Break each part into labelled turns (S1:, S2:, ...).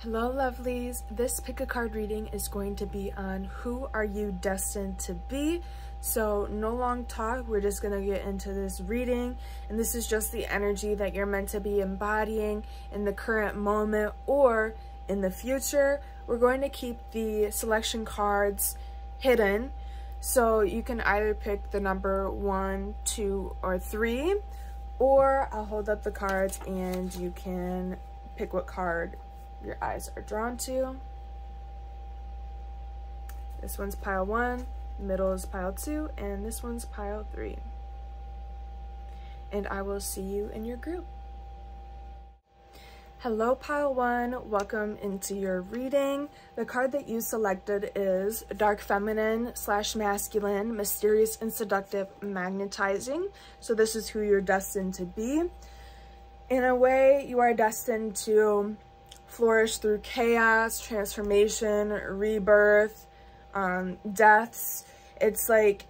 S1: Hello lovelies, this pick a card reading is going to be on who are you destined to be. So no long talk, we're just going to get into this reading, and this is just the energy that you're meant to be embodying in the current moment or in the future. We're going to keep the selection cards hidden, so you can either pick the number 1, 2, or 3, or I'll hold up the cards and you can pick what card your eyes are drawn to. This one's pile 1, middle is pile 2, and this one's pile 3. And I will see you in your group. Hello pile 1, welcome into your reading. The card that you selected is Dark Feminine / Masculine, Mysterious and Seductive, Magnetizing. So this is who you're destined to be. In a way, you are destined to flourish through chaos, transformation, rebirth, deaths. It's like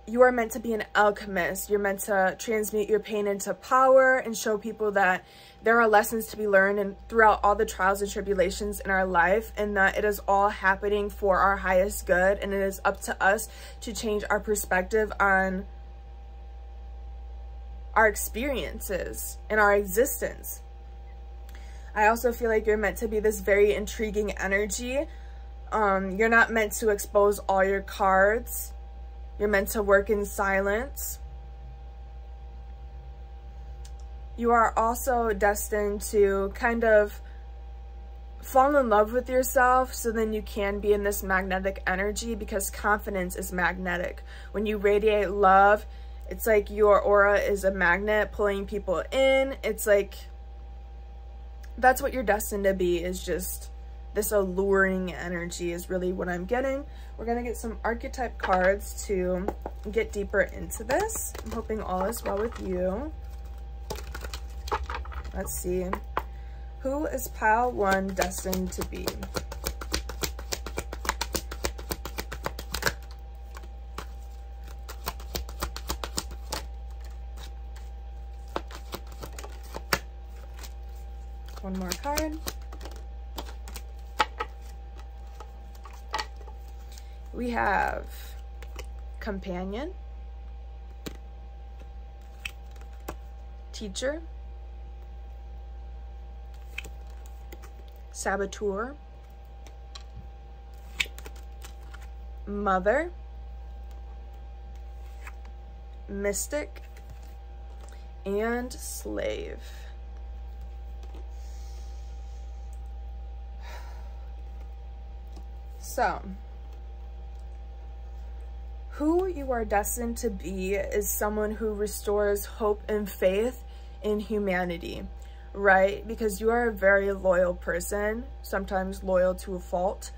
S1: you are meant to be an alchemist. You're meant to transmute your pain into power and show people that there are lessons to be learned and throughout all the trials and tribulations in our life, and that it is all happening for our highest good, and it is up to us to change our perspective on our experiences and our existence. I also feel like you're meant to be this very intriguing energy. You're not meant to expose all your cards. You're meant to work in silence. You are also destined to kind of fall in love with yourself, so then you can be in this magnetic energy, because confidence is magnetic. When you radiate love, it's like your aura is a magnet pulling people in. It's like that's what you're destined to be, is just this alluring energy is really what I'm getting. We're going to get some archetype cards to get deeper into this. I'm hoping all is well with you. Let's see. Who is pile 1 destined to be? One more card. We have Companion, Teacher, Saboteur, Mother, Mystic, and Slave. So, who you are destined to be is someone who restores hope and faith in humanity, right? Because you are a very loyal person, sometimes loyal to a fault.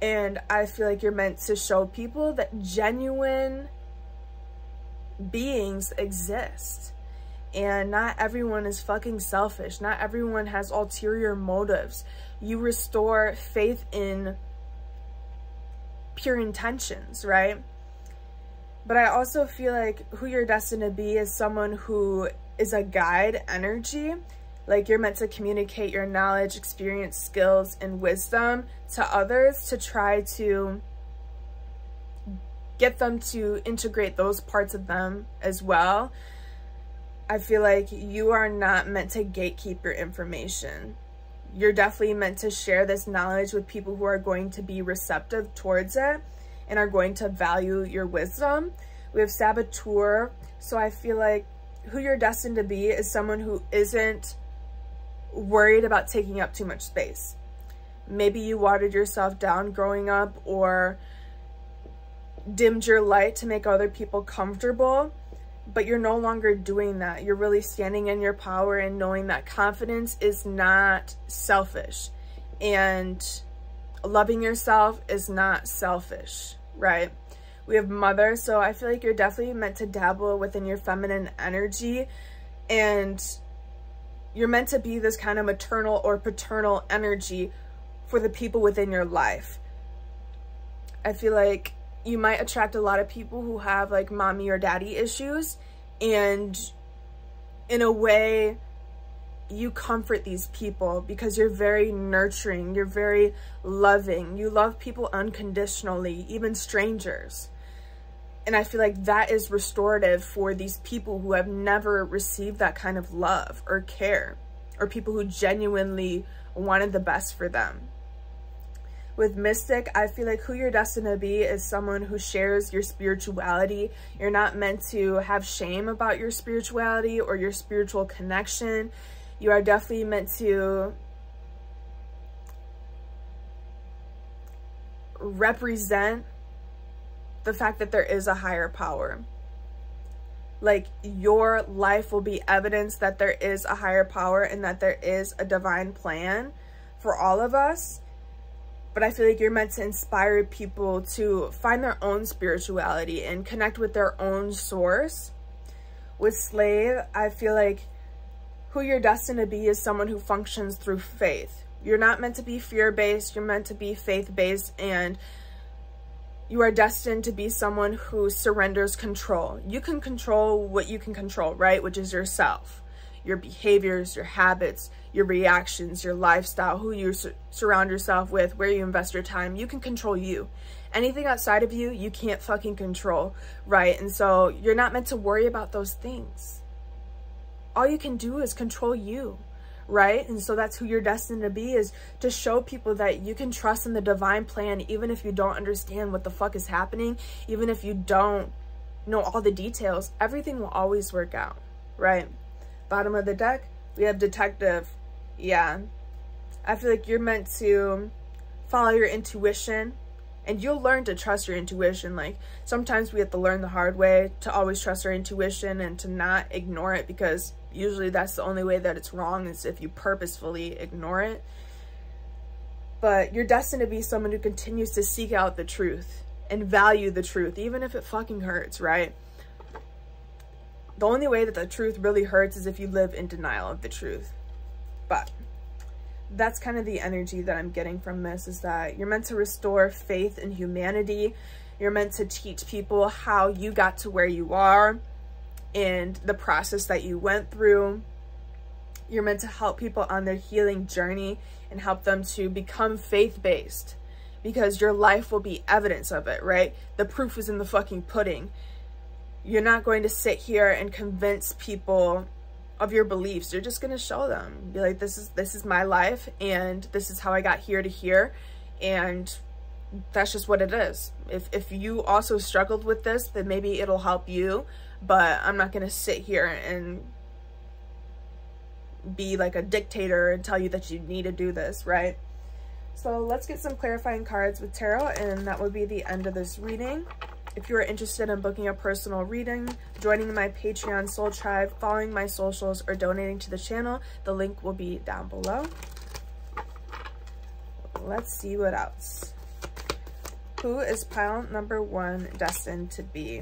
S1: And I feel like you're meant to show people that genuine beings exist. And not everyone is fucking selfish. Not everyone has ulterior motives. You restore faith in pure intentions, right? But I also feel like who you're destined to be is someone who is a guide energy. Like you're meant to communicate your knowledge, experience, skills, and wisdom to others to try to get them to integrate those parts of them as well. I feel like you are not meant to gatekeep your information. You're definitely meant to share this knowledge with people who are going to be receptive towards it and are going to value your wisdom. We have Saboteur, so I feel like who you're destined to be is someone who isn't worried about taking up too much space. Maybe you watered yourself down growing up or dimmed your light to make other people comfortable, but you're no longer doing that. You're really standing in your power and knowing that confidence is not selfish, and loving yourself is not selfish, right? We have Mother, so I feel like you're definitely meant to dabble within your feminine energy, and you're meant to be this kind of maternal or paternal energy for the people within your life. I feel like you might attract a lot of people who have like mommy or daddy issues, and in a way you comfort these people because you're very nurturing, you're very loving, you love people unconditionally, even strangers. And I feel like that is restorative for these people who have never received that kind of love or care, or people who genuinely wanted the best for them. With Mystic, I feel like who you're destined to be is someone who shares your spirituality. You're not meant to have shame about your spirituality or your spiritual connection. You are definitely meant to represent the fact that there is a higher power. Like, your life will be evidence that there is a higher power and that there is a divine plan for all of us. But I feel like you're meant to inspire people to find their own spirituality and connect with their own source. With Slave, I feel like who you're destined to be is someone who functions through faith. You're not meant to be fear-based, you're meant to be faith-based, and you are destined to be someone who surrenders control. You can control what you can control, right? Which is yourself, your behaviors, your habits, your reactions, your lifestyle, who you surround yourself with, where you invest your time. You can control you. Anything outside of you, you can't fucking control, right? And so you're not meant to worry about those things. All you can do is control you, right? And so that's who you're destined to be, is to show people that you can trust in the divine plan, even if you don't understand what the fuck is happening, even if you don't know all the details. Everything will always work out, right? Bottom of the deck, we have Detective. Yeah, I feel like you're meant to follow your intuition, and you'll learn to trust your intuition. Like, sometimes we have to learn the hard way to always trust our intuition and to not ignore it, because usually that's the only way that it's wrong, is if you purposefully ignore it. But you're destined to be someone who continues to seek out the truth and value the truth, even if it fucking hurts, right? The only way that the truth really hurts is if you live in denial of the truth. But that's kind of the energy that I'm getting from this, is that you're meant to restore faith in humanity. You're meant to teach people how you got to where you are and the process that you went through. You're meant to help people on their healing journey and help them to become faith-based, because your life will be evidence of it, right? The proof is in the fucking pudding. You're not going to sit here and convince people of your beliefs. You're just going to show them, be like, this is my life, and this is how I got here to here, and that's just what it is. If you also struggled with this, then maybe it'll help you, but I'm not going to sit here and be like a dictator and tell you that you need to do this, right? So let's get some clarifying cards with tarot, and that would be the end of this reading. If you are interested in booking a personal reading, joining my Patreon Soul Tribe, following my socials, or donating to the channel, the link will be down below. Let's see what else. Who is pile number 1 destined to be?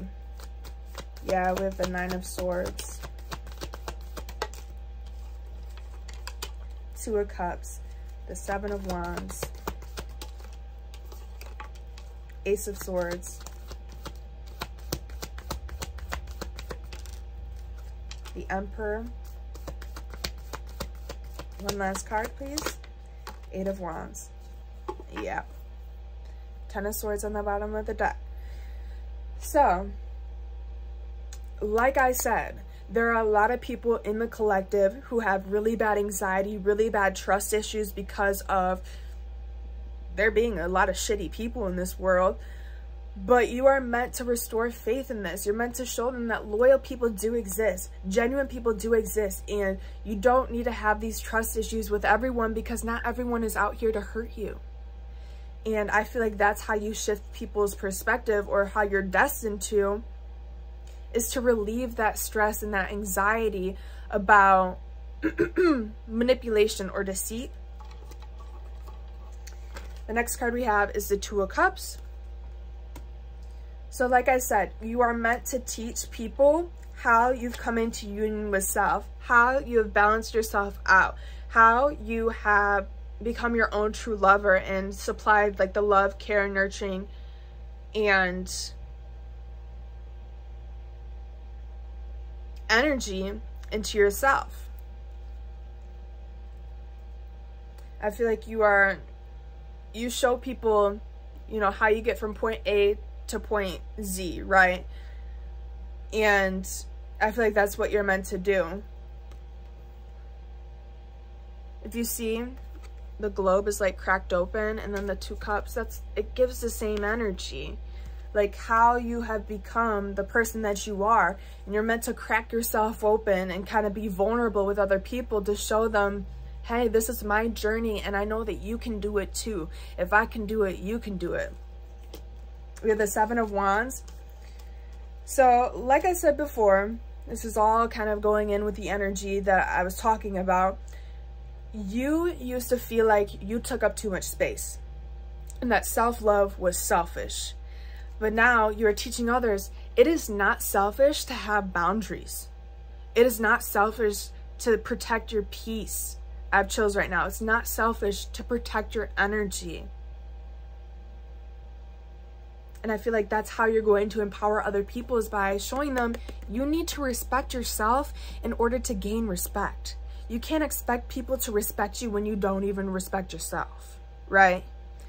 S1: Yeah, we have the 9 of Swords, 2 of Cups, the 7 of Wands, Ace of Swords, the Emperor. One last card, please. 8 of Wands. Yeah. 10 of Swords on the bottom of the deck. So, like I said, there are a lot of people in the collective who have really bad anxiety, really bad trust issues, because of there being a lot of shitty people in this world. But you are meant to restore faith in this. You're meant to show them that loyal people do exist, genuine people do exist, and you don't need to have these trust issues with everyone, because not everyone is out here to hurt you. And I feel like that's how you shift people's perspective, or how you're destined to, is to relieve that stress and that anxiety about manipulation or deceit. The next card we have is the 2 of Cups. So like I said, you are meant to teach people how you've come into union with self, how you have balanced yourself out, how you have become your own true lover and supplied like the love, care, nurturing, and energy into yourself. I feel like you show people, you know, how you get from point A to point Z, right? And I feel like that's what you're meant to do. If you see, the globe is like cracked open, and then the 2 cups, it gives the same energy. Like how you have become the person that you are, and you're meant to crack yourself open and kind of be vulnerable with other people to show them, hey, this is my journey, and I know that you can do it too. If I can do it, you can do it. We have the 7 of Wands. So like I said before, this is all kind of going in with the energy that I was talking about. You used to feel like you took up too much space and that self-love was selfish. But now you're teaching others, it is not selfish to have boundaries. It is not selfish to protect your peace. I have chills right now. It's not selfish to protect your energy. And I feel like that's how you're going to empower other people, is by showing them you need to respect yourself in order to gain respect. You can't expect people to respect you when you don't even respect yourself, right?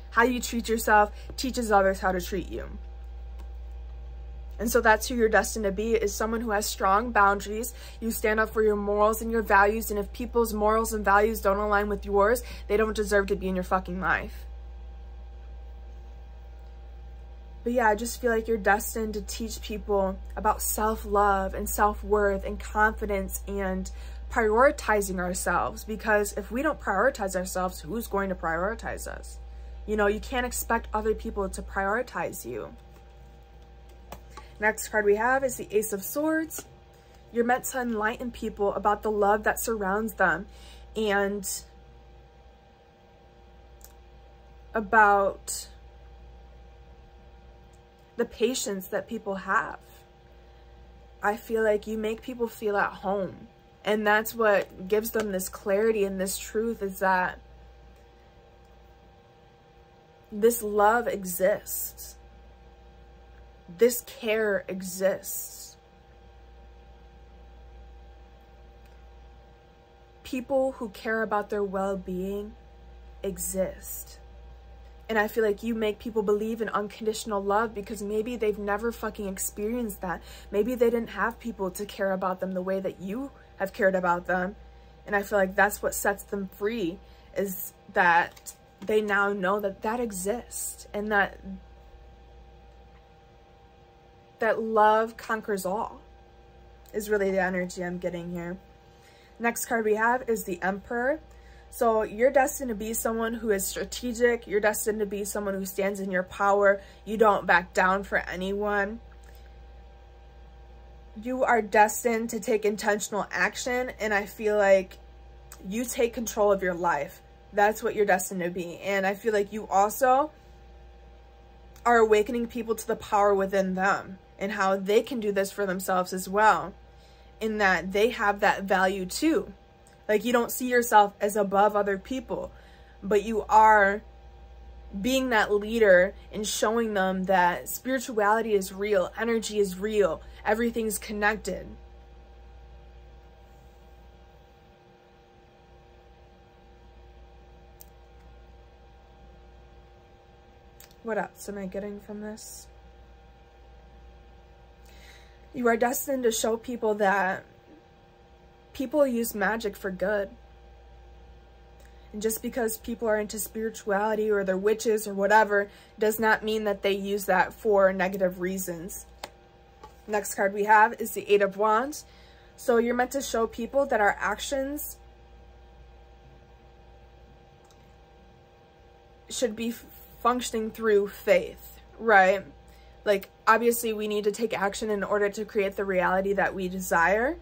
S1: How you treat yourself teaches others how to treat you. And so that's who you're destined to be, is someone who has strong boundaries. You stand up for your morals and your values, and if people's morals and values don't align with yours, they don't deserve to be in your fucking life. But yeah, I just feel like you're destined to teach people about self-love and self-worth and confidence and prioritizing ourselves, because if we don't prioritize ourselves, who's going to prioritize us? You know, you can't expect other people to prioritize you. Next card we have is the Ace of Swords. You're meant to enlighten people about the love that surrounds them and about the patience that people have. I feel like you make people feel at home. And that's what gives them this clarity and this truth, is that this love exists. This care exists. People who care about their well-being exist. And I feel like you make people believe in unconditional love because maybe they've never fucking experienced that. Maybe they didn't have people to care about them the way that you have cared about them. And I feel like that's what sets them free, is that they now know that that exists, and that love conquers all is really the energy I'm getting here. Next card we have is the Emperor. So you're destined to be someone who is strategic. You're destined to be someone who stands in your power. You don't back down for anyone. You are destined to take intentional action, and I feel like you take control of your life. That's what you're destined to be. And I feel like you also are awakening people to the power within them and how they can do this for themselves as well, in that they have that value too. Like, you don't see yourself as above other people, but you are being that leader and showing them that spirituality is real, energy is real, everything's connected. What else am I getting from this? You are destined to show people that people use magic for good. And just because people are into spirituality or they're witches or whatever does not mean that they use that for negative reasons. Next card we have is the Eight of Wands. So you're meant to show people that our actions should be functioning through faith, right? Like, obviously we need to take action in order to create the reality that we desire.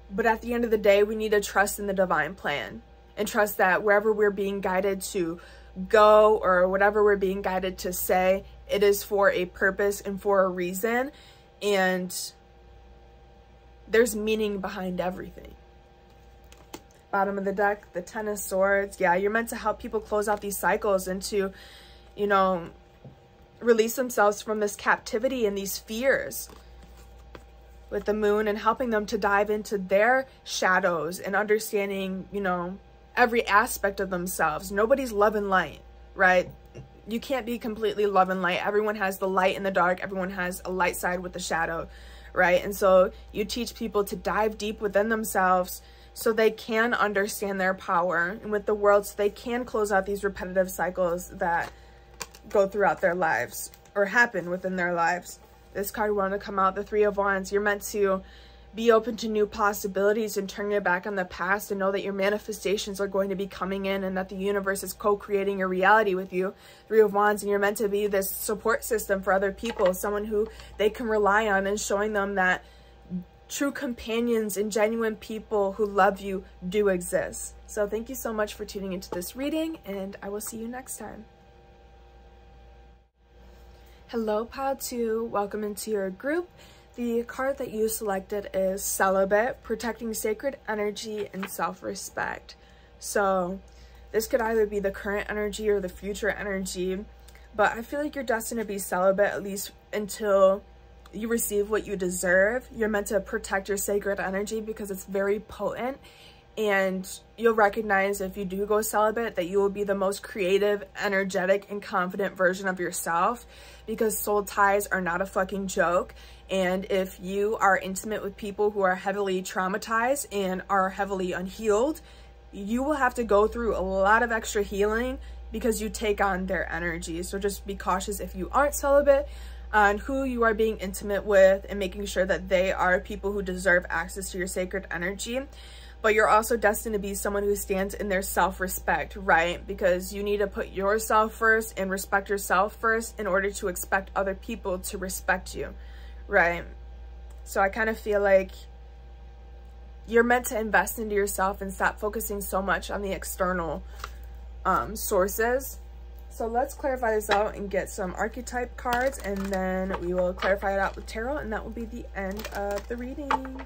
S1: But at the end of the day, we need to trust in the divine plan and trust that wherever we're being guided to go or whatever we're being guided to say, it is for a purpose and for a reason. And there's meaning behind everything. Bottom of the deck, the Ten of Swords. Yeah, you're meant to help people close out these cycles and to, you know, release themselves from this captivity and these fears with the Moon, and helping them to dive into their shadows and understanding, you know, every aspect of themselves. Nobody's love and light, right? You can't be completely love and light. Everyone has the light and the dark. Everyone has a light side with the shadow, right? And so you teach people to dive deep within themselves so they can understand their power and with the world, so they can close out these repetitive cycles that go throughout their lives or happen within their lives. This card wanted to come out, the Three of Wands. You're meant to be open to new possibilities and turn your back on the past and know that your manifestations are going to be coming in and that the universe is co-creating your reality with you. Three of Wands, and you're meant to be this support system for other people, someone who they can rely on, and showing them that true companions and genuine people who love you do exist. So thank you so much for tuning into this reading, and I will see you next time. Hello, Pile 2. Welcome into your group. The card that you selected is Celibate, protecting sacred energy and self-respect. So this could either be the current energy or the future energy, but I feel like you're destined to be celibate, at least until you receive what you deserve. You're meant to protect your sacred energy because it's very potent, and you'll recognize if you do go celibate that you will be the most creative, energetic, and confident version of yourself, because soul ties are not a fucking joke. And if you are intimate with people who are heavily traumatized and are heavily unhealed, you will have to go through a lot of extra healing because you take on their energy. So just be cautious if you aren't celibate on who you are being intimate with, and making sure that they are people who deserve access to your sacred energy. But you're also destined to be someone who stands in their self-respect, right? Because you need to put yourself first and respect yourself first in order to expect other people to respect you, right? So I kind of feel like you're meant to invest into yourself and stop focusing so much on the external sources. So let's clarify this out and get some archetype cards, and then we will clarify it out with tarot, and that will be the end of the reading.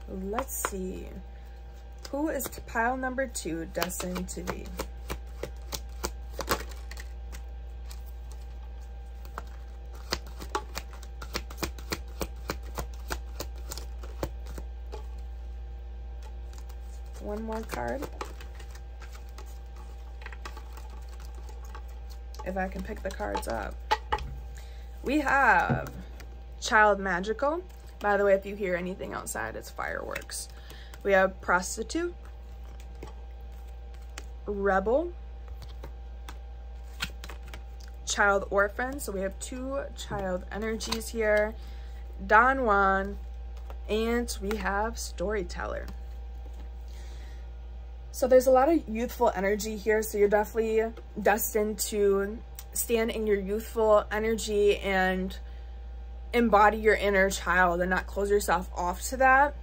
S1: Let's see. Who is pile number 2 destined to be? One more card. If I can pick the cards up. We have Child Magical. By the way, if you hear anything outside, it's fireworks. We have Prostitute, Rebel, Child Orphan. So we have 2 child energies here. Don Juan, and we have Storyteller. So there's a lot of youthful energy here, so you're definitely destined to stand in your youthful energy and embody your inner child and not close yourself off to that.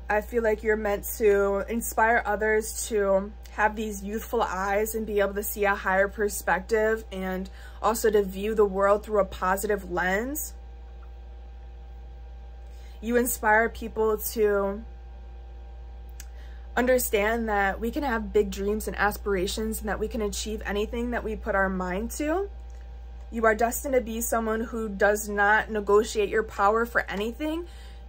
S1: I feel like you're meant to inspire others to have these youthful eyes and be able to see a higher perspective, and also to view the world through a positive lens. You inspire people to understand that we can have big dreams and aspirations, and that we can achieve anything that we put our mind to. You are destined to be someone who does not negotiate your power for anything.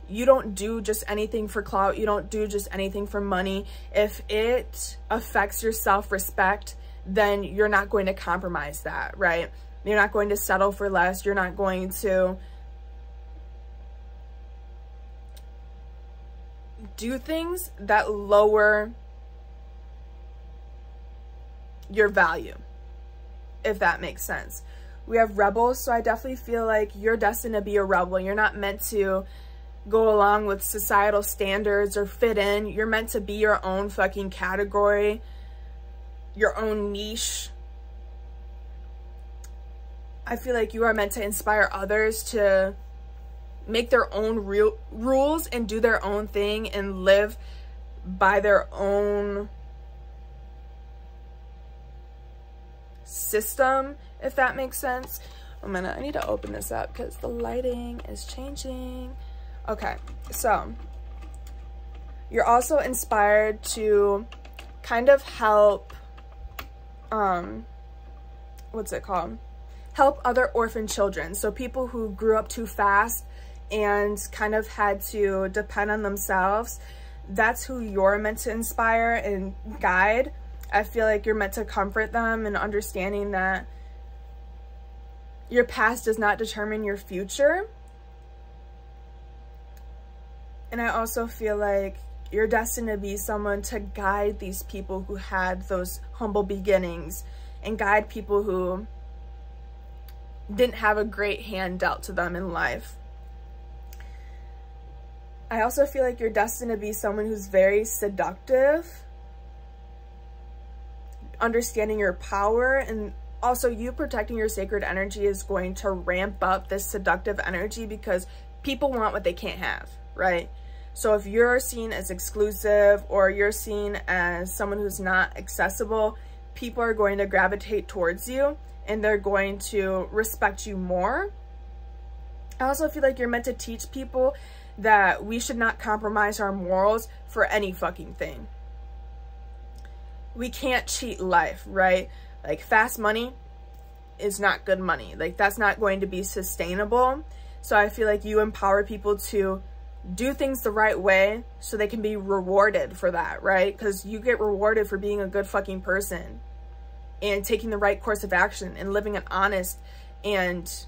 S1: You don't do just anything for clout. You don't do just anything for money. If it affects your self-respect, then you're not going to compromise that, right? You're not going to settle for less. You're not going to do things that lower your value, if that makes sense. We have Rebel, so I definitely feel like you're destined to be a rebel. You're not meant to go along with societal standards or fit in. You're meant to be your own fucking category, your own niche. I feel like you are meant to inspire others to make their own rules and do their own thing and live by their own system, if that makes sense. I need to open this up because the lighting is changing. Okay, so you're also inspired to kind of help, what's it called? Help other orphan children. So people who grew up too fast and kind of had to depend on themselves, that's who you're meant to inspire and guide. I feel like you're meant to comfort them and understanding that your past does not determine your future. And I also feel like you're destined to be someone to guide these people who had those humble beginnings and guide people who didn't have a great hand dealt to them in life. I also feel like you're destined to be someone who's very seductive, understanding your power, and also you protecting your sacred energy is going to ramp up this seductive energy because people want what they can't have, right? So if you're seen as exclusive or you're seen as someone who's not accessible, people are going to gravitate towards you and they're going to respect you more. I also feel like you're meant to teach people that we should not compromise our morals for any fucking thing. We can't cheat life, right? Like fast money is not good money. Like that's not going to be sustainable. So I feel like you empower people to do things the right way so they can be rewarded for that, right? Because you get rewarded for being a good fucking person and taking the right course of action and living an honest and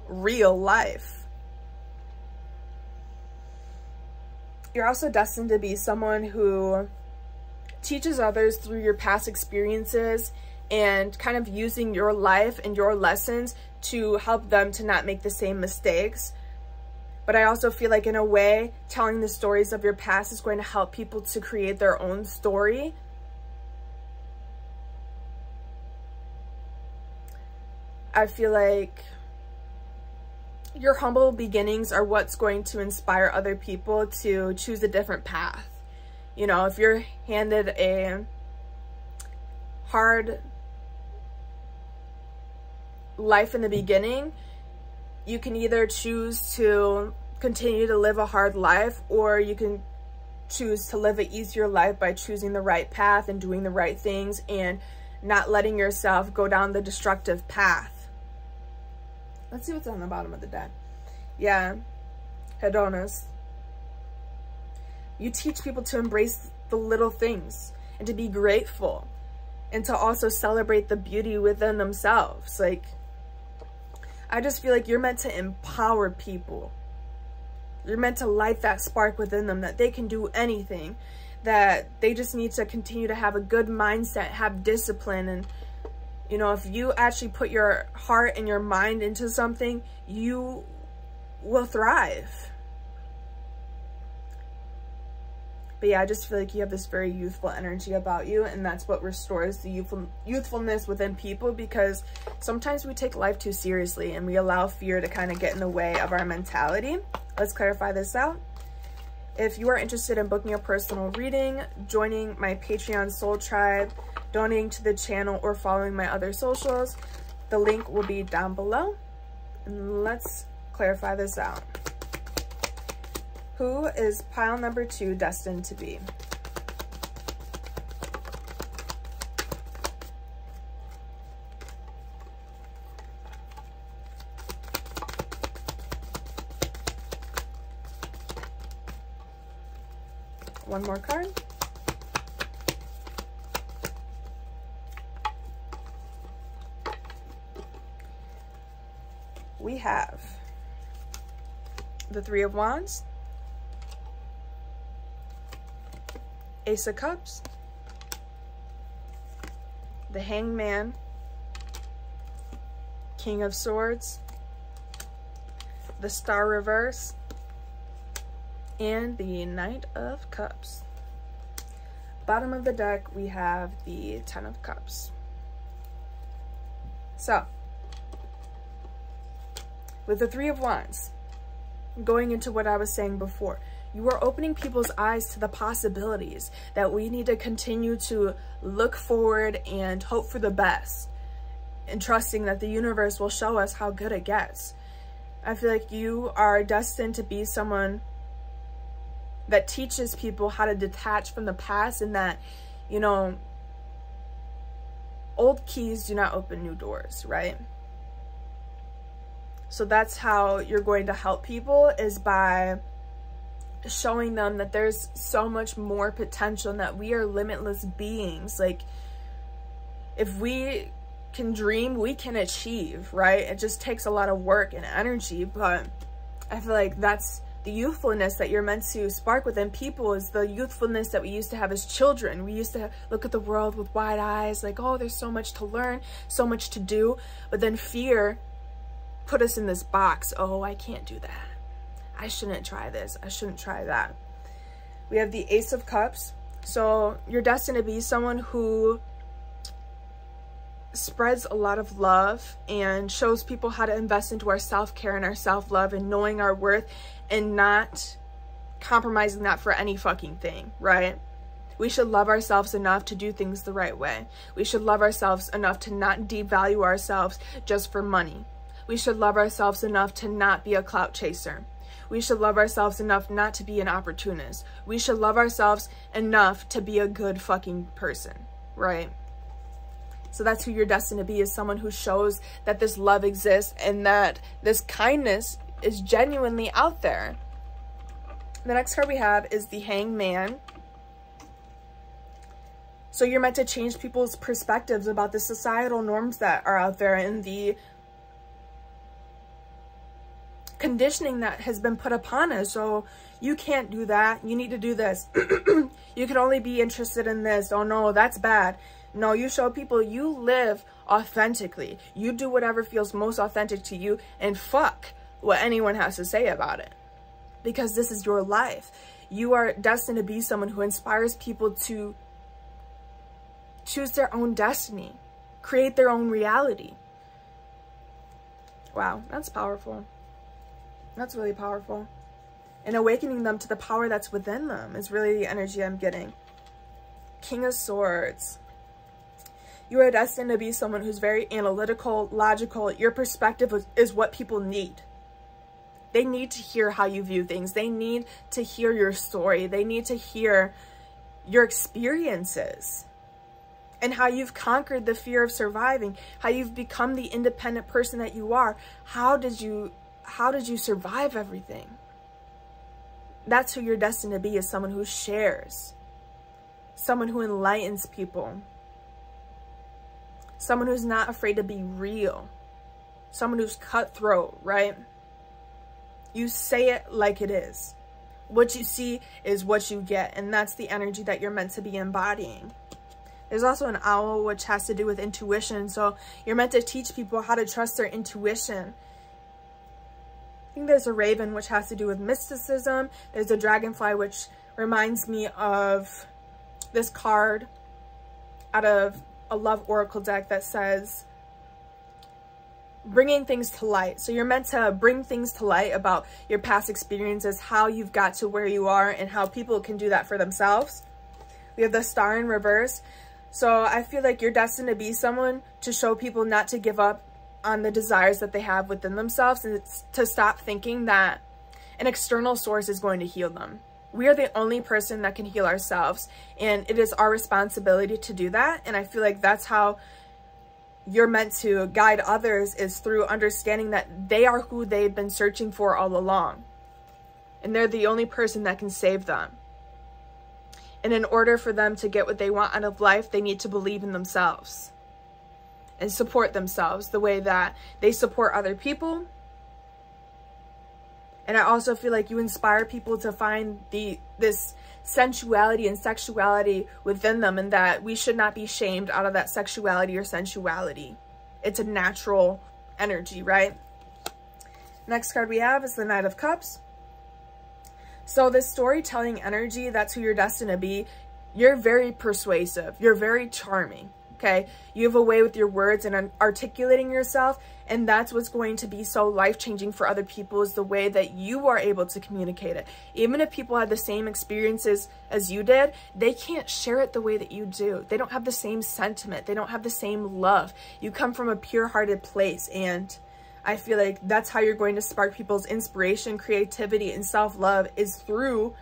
S1: real life. You're also destined to be someone who teaches others through your past experiences and kind of using your life and your lessons to help them to not make the same mistakes. But I also feel like in a way, telling the stories of your past is going to help people to create their own story. I feel like your humble beginnings are what's going to inspire other people to choose a different path. You know, if you're handed a hard life in the beginning, you can either choose to continue to live a hard life, or you can choose to live an easier life by choosing the right path and doing the right things and not letting yourself go down the destructive path. Let's see what's on the bottom of the deck. Yeah, hedonist. You teach people to embrace the little things and to be grateful and to also celebrate the beauty within themselves. Like, I just feel like you're meant to empower people. You're meant to light that spark within them that they can do anything, that they just need to continue to have a good mindset, have discipline. And, you know, if you actually put your heart and your mind into something, you will thrive. But yeah, I just feel like you have this very youthful energy about you, and that's what restores the youthfulness within people, because sometimes we take life too seriously and we allow fear to kind of get in the way of our mentality. Let's clarify this out. If you are interested in booking a personal reading, joining my Patreon Soul Tribe, donating to the channel, or following my other socials, the link will be down below. And let's clarify this out. Who is pile number 2 destined to be? One more card. We have the 3 of Wands, Ace of Cups, the Hangman, King of Swords, the Star reverse, and the Knight of Cups. Bottom of the deck, we have the 10 of Cups. So, with the 3 of Wands, going into what I was saying before, you are opening people's eyes to the possibilities that we need to continue to look forward and hope for the best, and trusting that the universe will show us how good it gets. I feel like you are destined to be someone that teaches people how to detach from the past, and that, you know, old keys do not open new doors, right? So that's how you're going to help people, is by showing them that there's so much more potential and that we are limitless beings. Like, if we can dream, we can achieve, right? It just takes a lot of work and energy, but I feel like that's the youthfulness that you're meant to spark within people, is the youthfulness that we used to have as children. We used to look at the world with wide eyes, like, oh, there's so much to learn, so much to do, but then fear put us in this box. Oh, I can't do that. I shouldn't try this. I shouldn't try that. We have the Ace of Cups. So you're destined to be someone who spreads a lot of love and shows people how to invest into our self-care and our self-love and knowing our worth and not compromising that for any fucking thing, right? We should love ourselves enough to do things the right way. We should love ourselves enough to not devalue ourselves just for money. We should love ourselves enough to not be a clout chaser. We should love ourselves enough not to be an opportunist. We should love ourselves enough to be a good fucking person, right? So that's who you're destined to be, is someone who shows that this love exists and that this kindness is genuinely out there. The next card we have is the Hanged Man. So you're meant to change people's perspectives about the societal norms that are out there and the conditioning that has been put upon us. So you can't do that. You need to do this. You can only be interested in this. Oh no, that's bad. No, you show people you live authentically. You do whatever feels most authentic to you, and fuck what anyone has to say about it. Because this is your life. You are destined to be someone who inspires people to choose their own destiny, create their own reality. Wow, that's powerful. That's really powerful. And awakening them to the power that's within them is really the energy I'm getting. King of Swords. You are destined to be someone who's very analytical, logical. Your perspective is what people need. They need to hear how you view things. They need to hear your story. They need to hear your experiences and how you've conquered the fear of surviving, how you've become the independent person that you are. How did you survive everything? That's who you're destined to be, is someone who shares, someone who enlightens people, someone who's not afraid to be real, someone who's cutthroat, right? You say it like it is. What you see is what you get, and that's the energy that you're meant to be embodying. There's also an owl, which has to do with intuition. So you're meant to teach people how to trust their intuition. I think there's a raven, which has to do with mysticism. There's a dragonfly, which reminds me of this card out of a love oracle deck that says bringing things to light. So you're meant to bring things to light about your past experiences, how you've got to where you are, and how people can do that for themselves. We have the Star in reverse. So I feel like you're destined to be someone to show people not to give up on the desires that they have within themselves, and it's to stop thinking that an external source is going to heal them. We are the only person that can heal ourselves, and it is our responsibility to do that. And I feel like that's how you're meant to guide others, is through understanding that they are who they've been searching for all along, and they're the only person that can save them. And in order for them to get what they want out of life, they need to believe in themselves and support themselves the way that they support other people. And I also feel like you inspire people to find this sensuality and sexuality within them, and that we should not be shamed out of that sexuality or sensuality. It's a natural energy, right? Next card we have is the Knight of Cups. So this storytelling energy, that's who you're destined to be. You're very persuasive. You're very charming, okay? You have a way with your words and articulating yourself, and that's what's going to be so life-changing for other people, is the way that you are able to communicate it. Even if people have the same experiences as you did, they can't share it the way that you do. They don't have the same sentiment. They don't have the same love. You come from a pure-hearted place, and I feel like that's how you're going to spark people's inspiration, creativity, and self-love, is through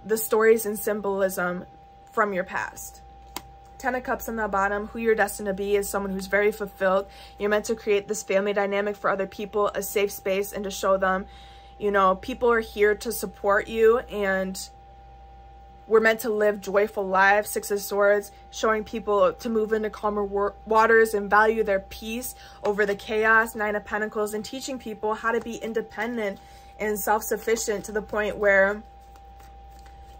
S1: the stories and symbolism from your past. Ten of Cups on the bottom. Who you're destined to be is someone who's very fulfilled. You're meant to create this family dynamic for other people, a safe space, and to show them, you know, people are here to support you, and we're meant to live joyful lives. Six of Swords, showing people to move into calmer waters and value their peace over the chaos. Nine of Pentacles, and teaching people how to be independent and self-sufficient to the point where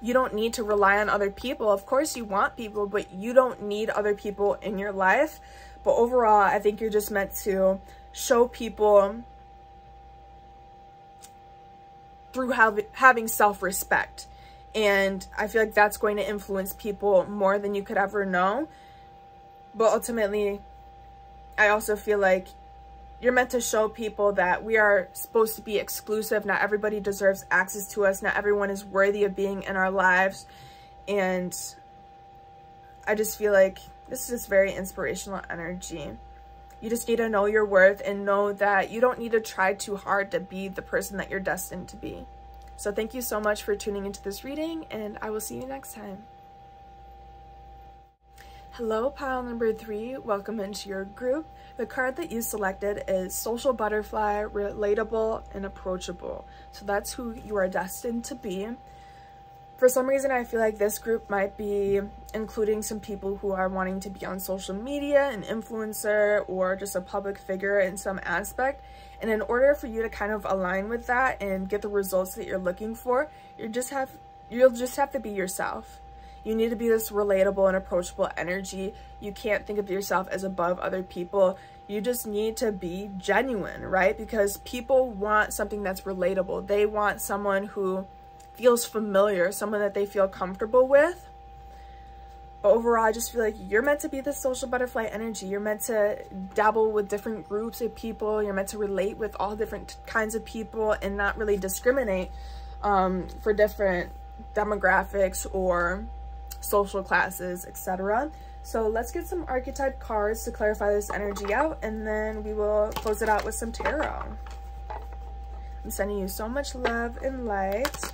S1: you don't need to rely on other people. Of course you want people, but you don't need other people in your life. But overall, I think you're just meant to show people through having self-respect. And I feel like that's going to influence people more than you could ever know. But ultimately, I also feel like you're meant to show people that we are supposed to be exclusive. Not everybody deserves access to us. Not everyone is worthy of being in our lives. And I just feel like this is just very inspirational energy. You just need to know your worth and know that you don't need to try too hard to be the person that you're destined to be. So thank you so much for tuning into this reading, and I will see you next time. Hello, pile number 3. Welcome into your group. The card that you selected is Social Butterfly, Relatable, and Approachable. So that's who you are destined to be. For some reason, I feel like this group might be including some people who are wanting to be on social media, an influencer, or just a public figure in some aspect. And in order for you to kind of align with that and get the results that you're looking for, you'll just have to be yourself. You need to be this relatable and approachable energy. You can't think of yourself as above other people. You just need to be genuine, right? Because people want something that's relatable. They want someone who feels familiar, someone that they feel comfortable with. But overall, I just feel like you're meant to be the social butterfly energy. You're meant to dabble with different groups of people. You're meant to relate with all different kinds of people and not really discriminate for different demographics or social classes, etc. So let's get some archetype cards to clarify this energy out, and then we will close it out with some tarot. I'm sending you so much love and light,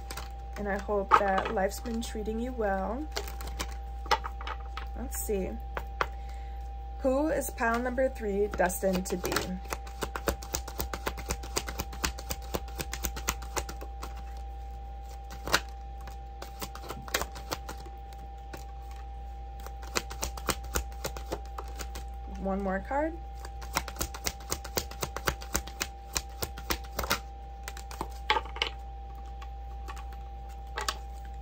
S1: and I hope that life's been treating you well. Let's see. Who is pile number 3 destined to be? One more card.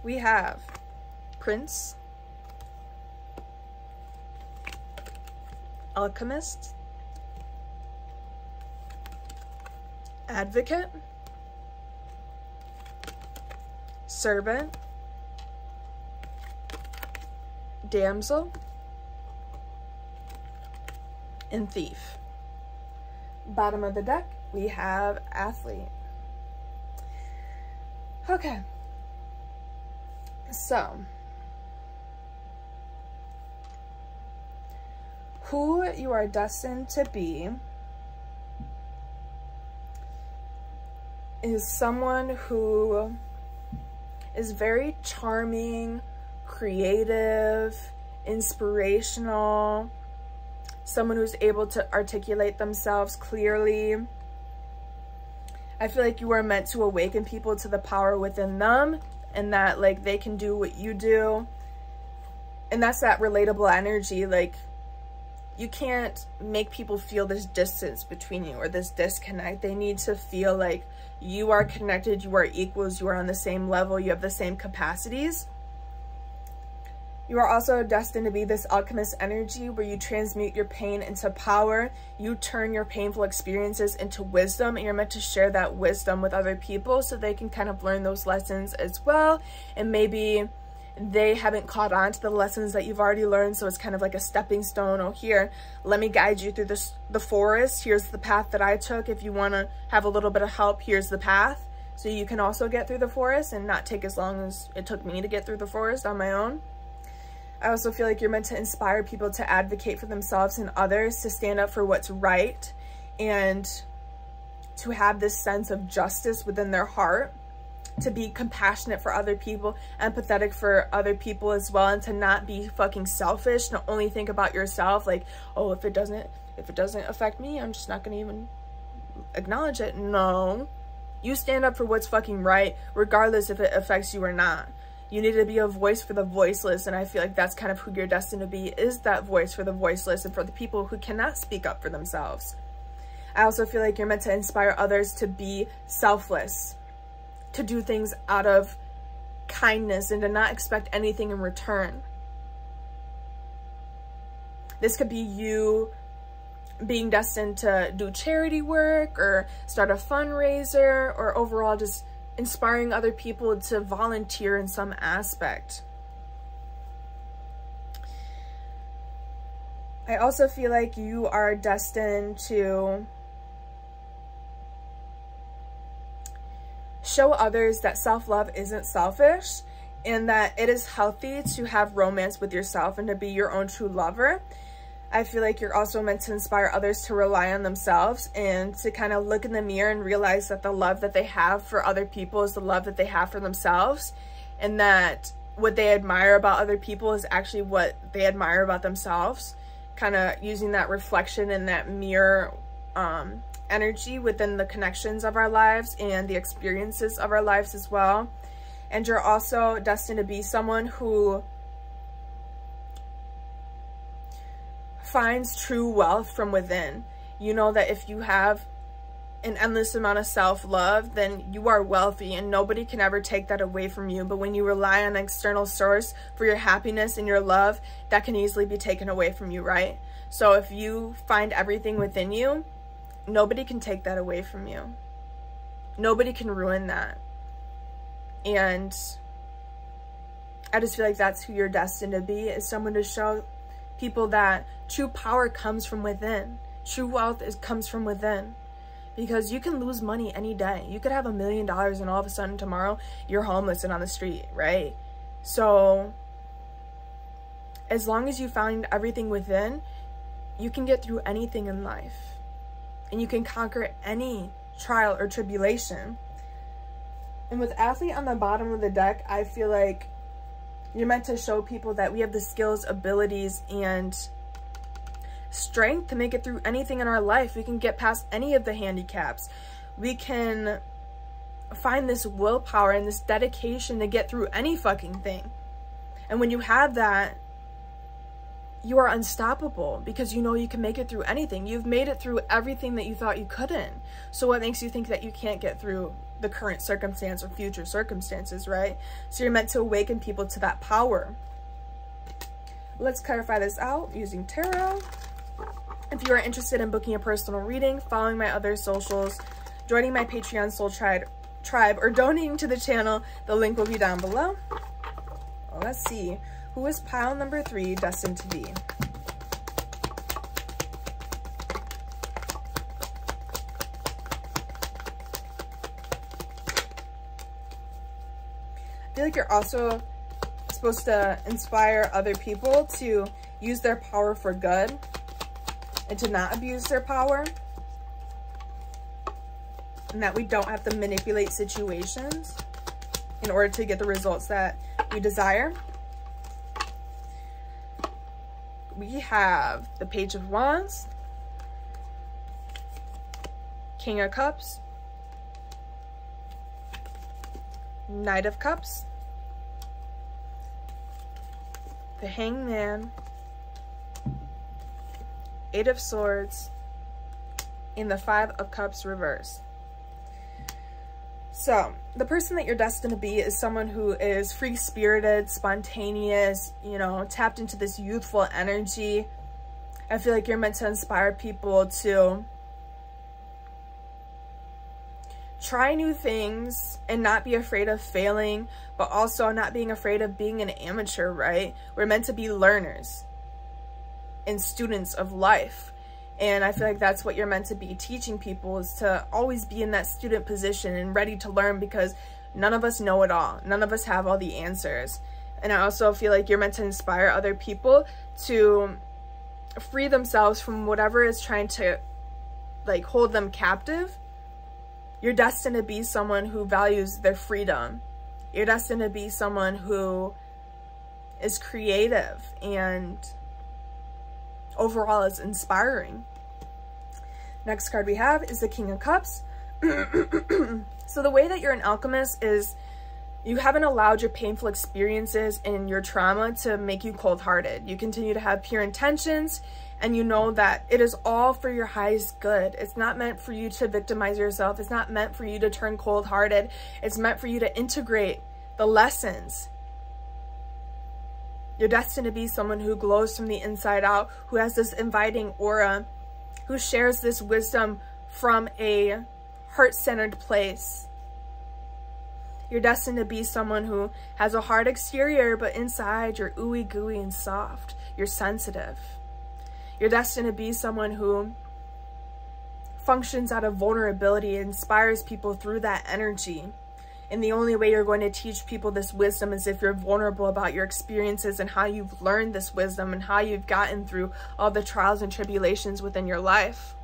S1: We have Prince, Alchemist, Advocate, Servant, Damsel, and Thief. Bottom of the deck, we have Athlete. Okay. So, who you are destined to be is someone who is very charming, creative, inspirational, someone who's able to articulate themselves clearly. I feel like you are meant to awaken people to the power within them, and that like they can do what you do. And that's that relatable energy. Like, you can't make people feel this distance between you or this disconnect. They need to feel like you are connected, you are equals, you are on the same level, you have the same capacities. You are also destined to be this alchemist energy where you transmute your pain into power. You turn your painful experiences into wisdom, and you're meant to share that wisdom with other people so they can kind of learn those lessons as well. And maybe they haven't caught on to the lessons that you've already learned, so it's kind of like a stepping stone. Oh, here, let me guide you through the forest. Here's the path that I took. If you want to have a little bit of help, here's the path. So you can also get through the forest and not take as long as it took me to get through the forest on my own. I also feel like you're meant to inspire people to advocate for themselves and others, to stand up for what's right, and to have this sense of justice within their heart. to be compassionate for other people, empathetic for other people as well, and to not be fucking selfish, to only think about yourself. Like, oh, if it doesn't affect me, I'm just not gonna even acknowledge it. No, you stand up for what's fucking right, regardless if it affects you or not. You need to be a voice for the voiceless, and I feel like that's kind of who you're destined to be, is that voice for the voiceless and for the people who cannot speak up for themselves. I also feel like you're meant to inspire others to be selfless, to do things out of kindness, and to not expect anything in return. This could be you being destined to do charity work or start a fundraiser, or overall just inspiring other people to volunteer in some aspect. I also feel like you are destined to show others that self-love isn't selfish, and that it is healthy to have romance with yourself and to be your own true lover. I feel like you're also meant to inspire others to rely on themselves and to kind of look in the mirror and realize that the love that they have for other people is the love that they have for themselves, and that what they admire about other people is actually what they admire about themselves. Kind of using that reflection and that mirror energy within the connections of our lives and the experiences of our lives as well. And you're also destined to be someone who finds true wealth from within. You know that if you have an endless amount of self-love, then you are wealthy and nobody can ever take that away from you. But when you rely on an external source for your happiness and your love, that can easily be taken away from you, right? So if you find everything within you, nobody can take that away from you. Nobody can ruin that. And I just feel like that's who you're destined to be, is someone to show people that true power comes from within. True wealth comes from within. Because you can lose money any day. You could have $1 million and all of a sudden tomorrow you're homeless and on the street, right? So as long as you find everything within, you can get through anything in life. And you can conquer any trial or tribulation. And with athlete on the bottom of the deck, I feel like you're meant to show people that we have the skills, abilities, and strength to make it through anything in our life. We can get past any of the handicaps. We can find this willpower and this dedication to get through any fucking thing. And when you have that, you are unstoppable, because you know you can make it through anything. You've made it through everything that you thought you couldn't. So what makes you think that you can't get through the current circumstance or future circumstances, right? So you're meant to awaken people to that power. Let's clarify this out using tarot. If you are interested in booking a personal reading, following my other socials, joining my Patreon Soul Tribe, or donating to the channel, the link will be down below. Let's see. Who is pile number 3 destined to be? I feel like you're also supposed to inspire other people to use their power for good and to not abuse their power, and that we don't have to manipulate situations in order to get the results that we desire. We have the Page of Wands, King of Cups, Knight of Cups, the Hangman, 8 of Swords, and the 5 of Cups reversed. So the person that you're destined to be is someone who is free-spirited, spontaneous, you know, tapped into this youthful energy. I feel like you're meant to inspire people to try new things and not be afraid of failing, but also not being afraid of being an amateur, right? We're meant to be learners and students of life. And I feel like that's what you're meant to be teaching people, is to always be in that student position and ready to learn, because none of us know it all. None of us have all the answers. And I also feel like you're meant to inspire other people to free themselves from whatever is trying to like hold them captive, You're destined to be someone who values their freedom. You're destined to be someone who is creative and overall is inspiring. Next card we have is the King of Cups. So the way that you're an alchemist is you haven't allowed your painful experiences and your trauma to make you cold-hearted. You continue to have pure intentions, and you know that it is all for your highest good. It's not meant for you to victimize yourself. It's not meant for you to turn cold-hearted. It's meant for you to integrate the lessons. You're destined to be someone who glows from the inside out, who has this inviting aura, who shares this wisdom from a heart-centered place. You're destined to be someone who has a hard exterior, but inside you're ooey gooey and soft. You're sensitive. You're destined to be someone who functions out of vulnerability, inspires people through that energy. And the only way you're going to teach people this wisdom is if you're vulnerable about your experiences and how you've learned this wisdom and how you've gotten through all the trials and tribulations within your life.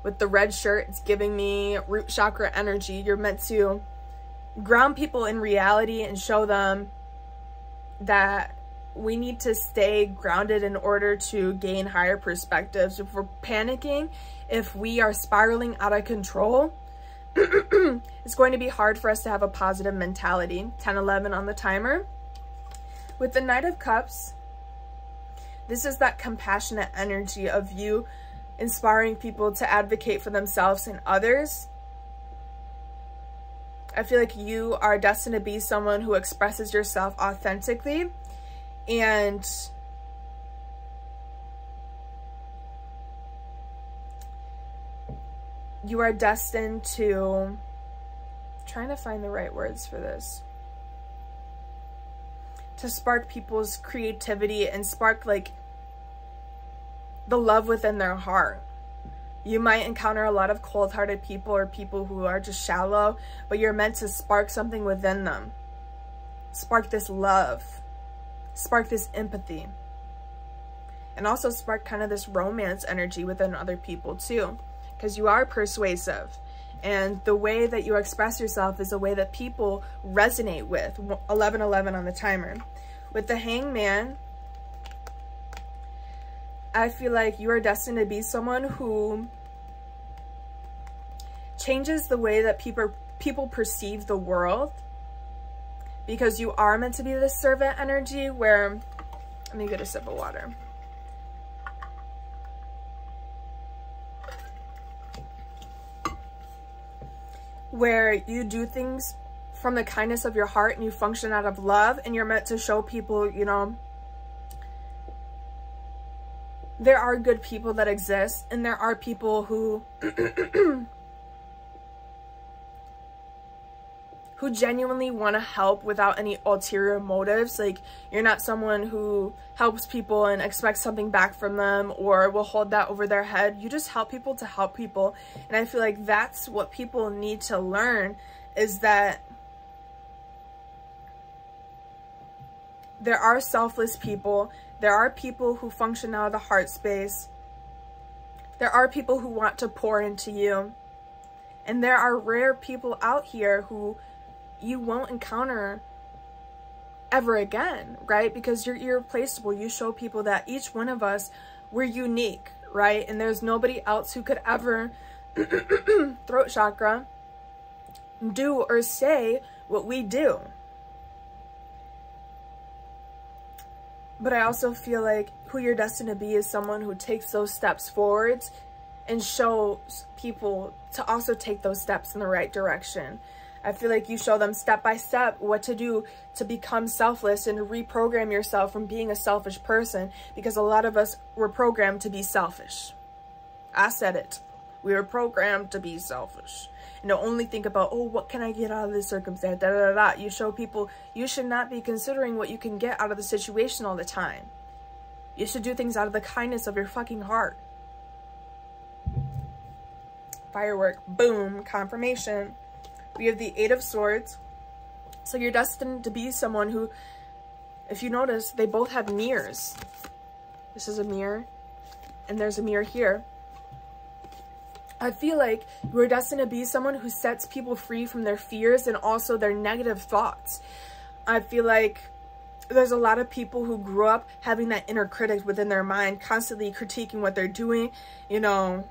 S1: With the red shirt, it's giving me root chakra energy. You're meant to ground people in reality and show them that we need to stay grounded in order to gain higher perspectives. If we're panicking, if we are spiraling out of control, it's going to be hard for us to have a positive mentality. 10-11 on the timer. With the Knight of Cups, this is that compassionate energy of you inspiring people to advocate for themselves and others. I feel like you are destined to be someone who expresses yourself authentically, and you are destined to, trying to find the right words for this, to spark people's creativity and spark like the love within their heart. You might encounter a lot of cold-hearted people or people who are just shallow, but you're meant to spark something within them. Spark this love. Spark this empathy. And also spark kind of this romance energy within other people too. Because you are persuasive. And the way that you express yourself is a way that people resonate with. 11-11 on the timer. With the Hangman, I feel like you are destined to be someone who changes the way that people perceive the world, because you are meant to be the servant energy where, let me get a sip of water. Where you do things from the kindness of your heart and you function out of love, and you're meant to show people, you know, there are good people that exist, and there are people who who genuinely want to help without any ulterior motives. Like, you're not someone who helps people and expects something back from them or will hold that over their head. You just help people to help people. And I feel like that's what people need to learn, is that there are selfless people. There are people who function out of the heart space. There are people who want to pour into you. And there are rare people out here who you won't encounter ever again, right? Because you're irreplaceable. You show people that each one of us, we're unique, right? And there's nobody else who could ever, throat chakra, do or say what we do. But I also feel like who you're destined to be is someone who takes those steps forwards and shows people to also take those steps in the right direction. I feel like you show them step by step what to do to become selfless and to reprogram yourself from being a selfish person, because a lot of us were programmed to be selfish. I said it. We were programmed to be selfish and to only think about, oh, what can I get out of this circumstance? Da, da, da, da. You show people you should not be considering what you can get out of the situation all the time. You should do things out of the kindness of your fucking heart. Firework. Boom. Confirmation. We have the 8 of Swords. So you're destined to be someone who, if you notice, they both have mirrors. This is a mirror, and there's a mirror here. I feel like you are destined to be someone who sets people free from their fears and also their negative thoughts. I feel like there's a lot of people who grew up having that inner critic within their mind, constantly critiquing what they're doing, you know,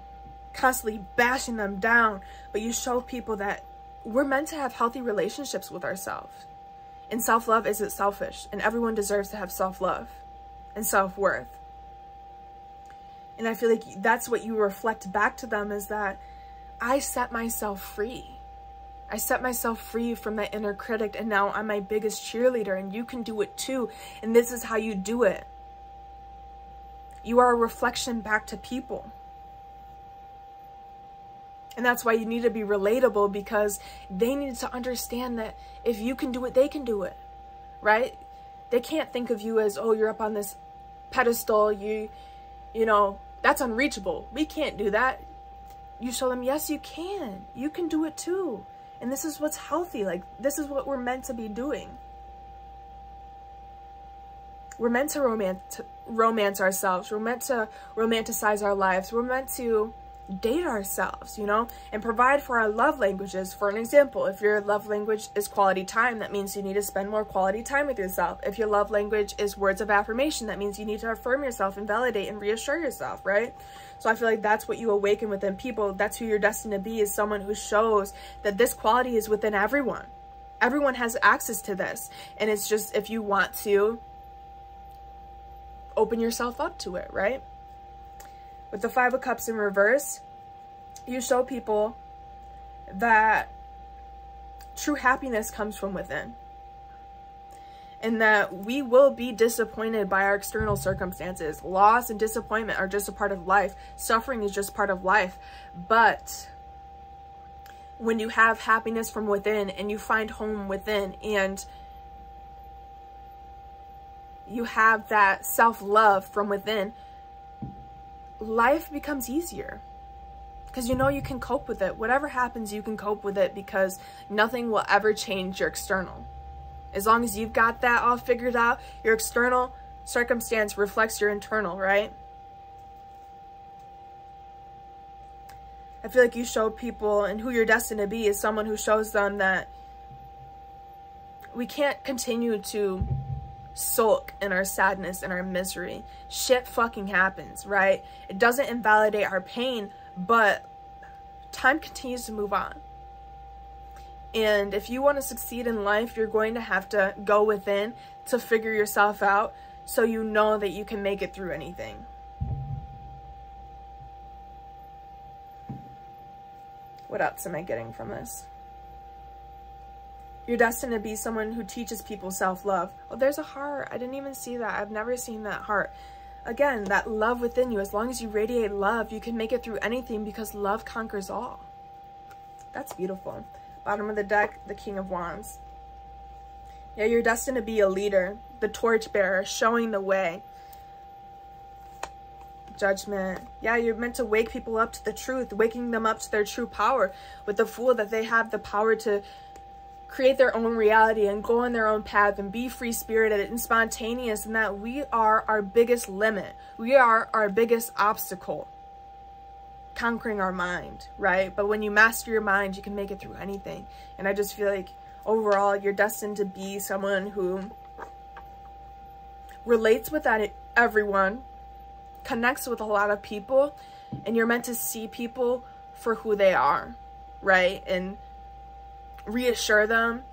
S1: constantly bashing them down. But you show people that we're meant to have healthy relationships with ourselves. And self-love isn't selfish. And everyone deserves to have self-love and self-worth. And I feel like that's what you reflect back to them, is that I set myself free. I set myself free from that inner critic, and now I'm my biggest cheerleader, and you can do it too. And this is how you do it. You are a reflection back to people. And that's why you need to be relatable, because they need to understand that if you can do it, they can do it, right? They can't think of you as, oh, you're up on this pedestal, you know, that's unreachable. We can't do that. You show them, yes, you can. You can do it too. And this is what's healthy. Like, this is what we're meant to be doing. We're meant to romance ourselves. We're meant to romanticize our lives. We're meant to date ourselves, you know, and provide for our love languages. For an example, if your love language is quality time, that means you need to spend more quality time with yourself. If your love language is words of affirmation, that means you need to affirm yourself and validate and reassure yourself, right? So I feel like that's what you awaken within people. That's who you're destined to be, is someone who shows that this quality is within everyone. Everyone has access to this. And it's just, if you want to open yourself up to it, right? With the 5 of Cups in reverse, you show people that true happiness comes from within. And that we will be disappointed by our external circumstances. Loss and disappointment are just a part of life. Suffering is just part of life. But when you have happiness from within and you find home within and you have that self-love from within, life becomes easier, because you know you can cope with it. Whatever happens, you can cope with it, because nothing will ever change your external. As long as you've got that all figured out, your external circumstance reflects your internal, right? I feel like you show people, and who you're destined to be is someone who shows them that we can't continue to sulk in our sadness and our misery. Shit fucking happens, right? It doesn't invalidate our pain, but time continues to move on. And if you want to succeed in life, you're going to have to go within to figure yourself out, so you know that you can make it through anything. What else am I getting from this? You're destined to be someone who teaches people self-love. Oh, there's a heart. I didn't even see that. I've never seen that heart. Again, that love within you. As long as you radiate love, you can make it through anything, because love conquers all. That's beautiful. Bottom of the deck, the King of Wands. Yeah, you're destined to be a leader, the torchbearer, showing the way. Judgment. Yeah, you're meant to wake people up to the truth, waking them up to their true power. With the Fool, that they have the power to create their own reality and go on their own path and be free-spirited and spontaneous, and that we are our biggest limit. We are our biggest obstacle, conquering our mind, right? But when you master your mind, you can make it through anything. And I just feel like overall, you're destined to be someone who relates with everyone, connects with a lot of people, and you're meant to see people for who they are, right? And reassure them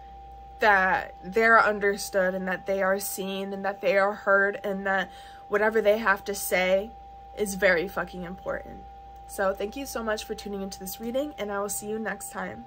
S1: that they're understood, and that they are seen, and that they are heard, and that whatever they have to say is very fucking important. So thank you so much for tuning into this reading, and I will see you next time.